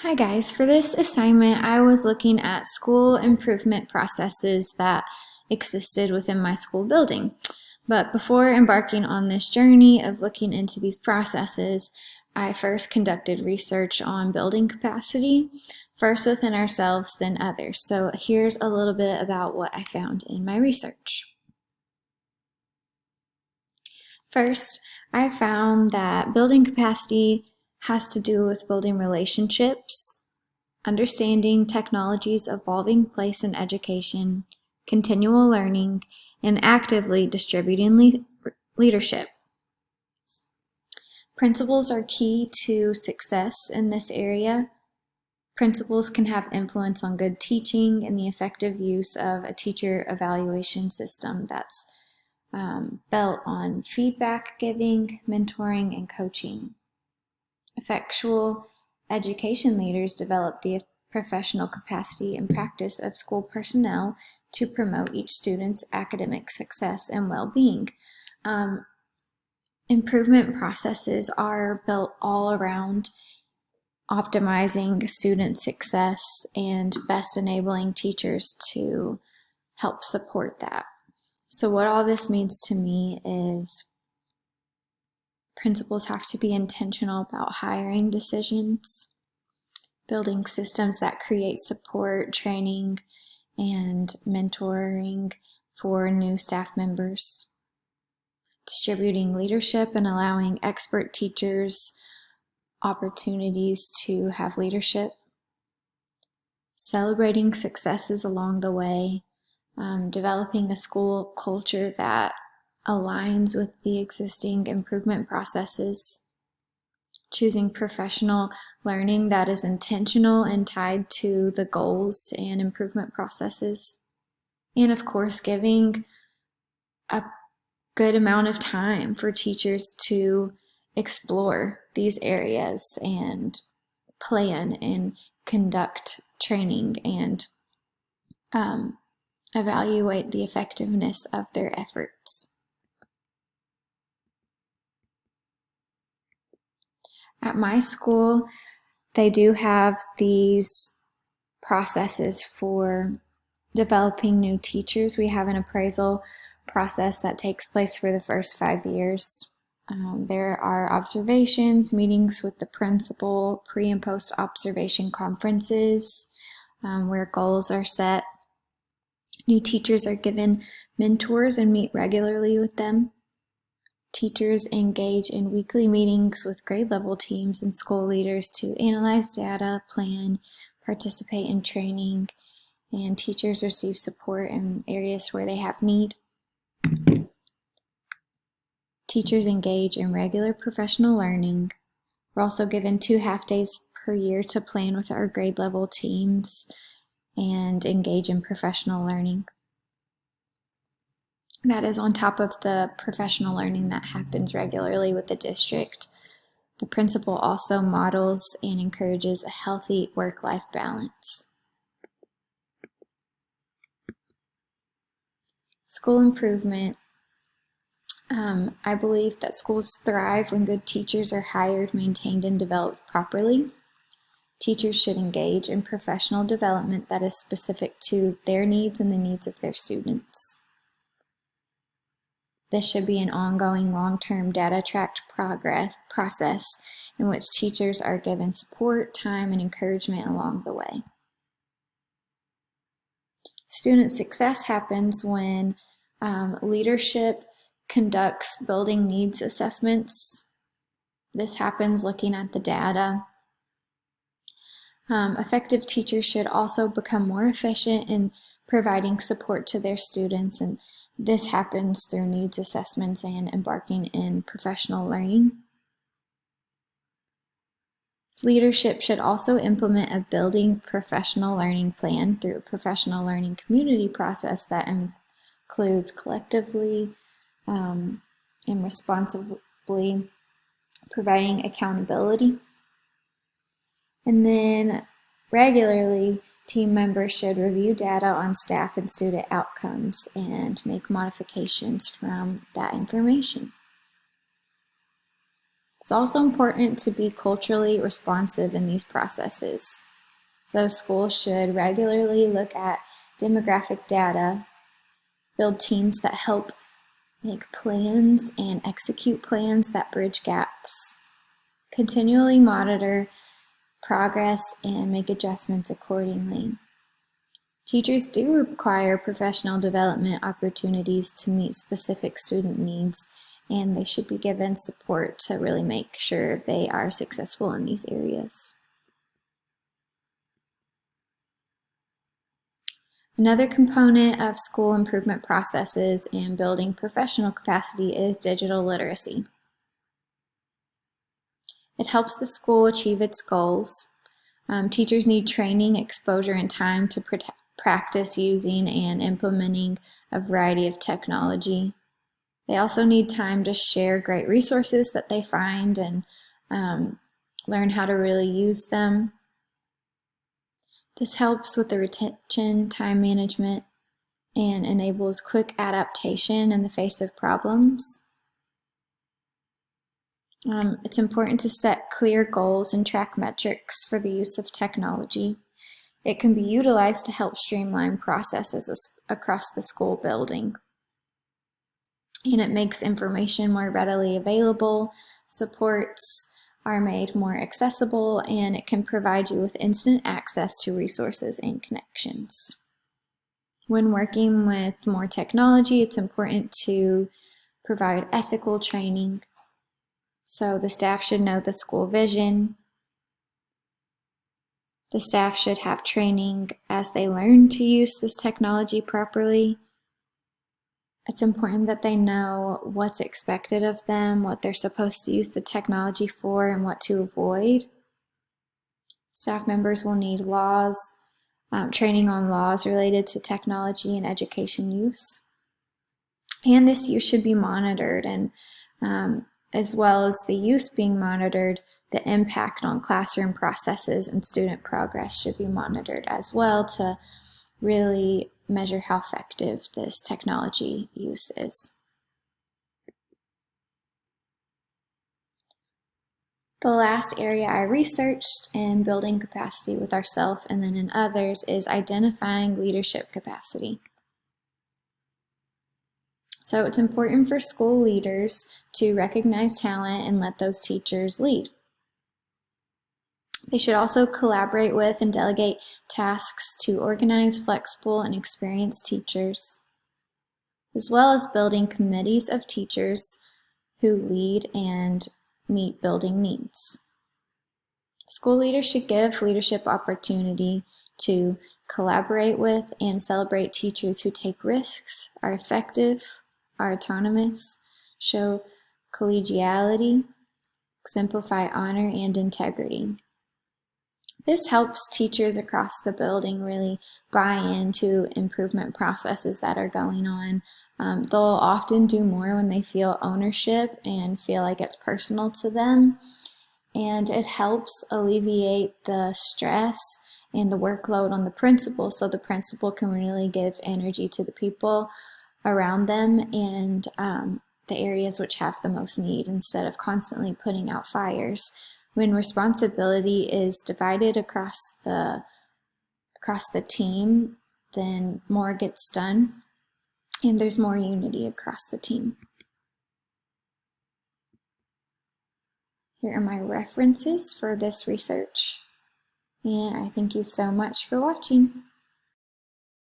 Hi guys, for this assignment I was looking at school improvement processes that existed within my school building. But before embarking on this journey of looking into these processes, I first conducted research on building capacity, first within ourselves, then others. So here's a little bit about what I found in my research. First, I found that building capacity has to do with building relationships, understanding technology's evolving place in education, continual learning, and actively distributing leadership. Principals are key to success in this area. Principals can have influence on good teaching and the effective use of a teacher evaluation system that's built on feedback giving, mentoring, and coaching. Effectual education leaders develop the professional capacity and practice of school personnel to promote each student's academic success and well-being. Improvement processes are built all around optimizing student success and best enabling teachers to help support that. So what all this means to me is principals have to be intentional about hiring decisions, building systems that create support, training, and mentoring for new staff members, distributing leadership and allowing expert teachers opportunities to have leadership, celebrating successes along the way, developing a school culture that aligns with the existing improvement processes, choosing professional learning that is intentional and tied to the goals and improvement processes, and of course giving a good amount of time for teachers to explore these areas and plan and conduct training and evaluate the effectiveness of their efforts. At my school, they do have these processes for developing new teachers. We have an appraisal process that takes place for the first 5 years. There are observations, meetings with the principal, pre- and post-observation conferences where goals are set. New teachers are given mentors and meet regularly with them. Teachers engage in weekly meetings with grade level teams and school leaders to analyze data, plan, participate in training, and teachers receive support in areas where they have need. Teachers engage in regular professional learning. We're also given 2 half-days per year to plan with our grade level teams and engage in professional learning. That is on top of the professional learning that happens regularly with the district. The principal also models and encourages a healthy work-life balance. School improvement. I believe that schools thrive when good teachers are hired, maintained, and developed properly. Teachers should engage in professional development that is specific to their needs and the needs of their students. This should be an ongoing long-term data-tracked process in which teachers are given support, time, and encouragement along the way. Student success happens when leadership conducts building needs assessments. This happens looking at the data. Effective teachers should also become more efficient in providing support to their students, and this happens through needs assessments and embarking in professional learning. Leadership should also implement a building professional learning plan through a professional learning community process that includes collectively and responsibly providing accountability. And then regularly, team members should review data on staff and student outcomes and make modifications from that information. It's also important to be culturally responsive in these processes. So schools should regularly look at demographic data, build teams that help make plans and execute plans that bridge gaps, continually monitor progress and make adjustments accordingly. Teachers do require professional development opportunities to meet specific student needs, and they should be given support to really make sure they are successful in these areas. Another component of school improvement processes and building professional capacity is digital literacy. It helps the school achieve its goals. Teachers need training, exposure, and time to practice using and implementing a variety of technology. They also need time to share great resources that they find and learn how to really use them. This helps with the retention, time management, and enables quick adaptation in the face of problems. It's important to set clear goals and track metrics for the use of technology. It can be utilized to help streamline processes across the school building. And it makes information more readily available, supports are made more accessible, and it can provide you with instant access to resources and connections. When working with more technology, it's important to provide ethical training. So the staff should know the school vision. The staff should have training as they learn to use this technology properly. It's important that they know what's expected of them, what they're supposed to use the technology for, and what to avoid. Staff members will need training on laws related to technology and education use. And this use should be monitored, and as well as the use being monitored, the impact on classroom processes and student progress should be monitored as well to really measure how effective this technology use is. The last area I researched in building capacity with ourselves and then in others is identifying leadership capacity. So it's important for school leaders to recognize talent and let those teachers lead. They should also collaborate with and delegate tasks to organize flexible and experienced teachers, as well as building committees of teachers who lead and meet building needs. School leaders should give leadership opportunity to collaborate with and celebrate teachers who take risks, are effective, are autonomous, show collegiality, exemplify honor and integrity. This helps teachers across the building really buy into improvement processes that are going on. They'll often do more when they feel ownership and feel like it's personal to them. And it helps alleviate the stress and the workload on the principal, so the principal can really give energy to the people around them and the areas which have the most need, instead of constantly putting out fires. When responsibility is divided across the team, then more gets done and there's more unity across the team. Here are my references for this research, and I thank you so much for watching.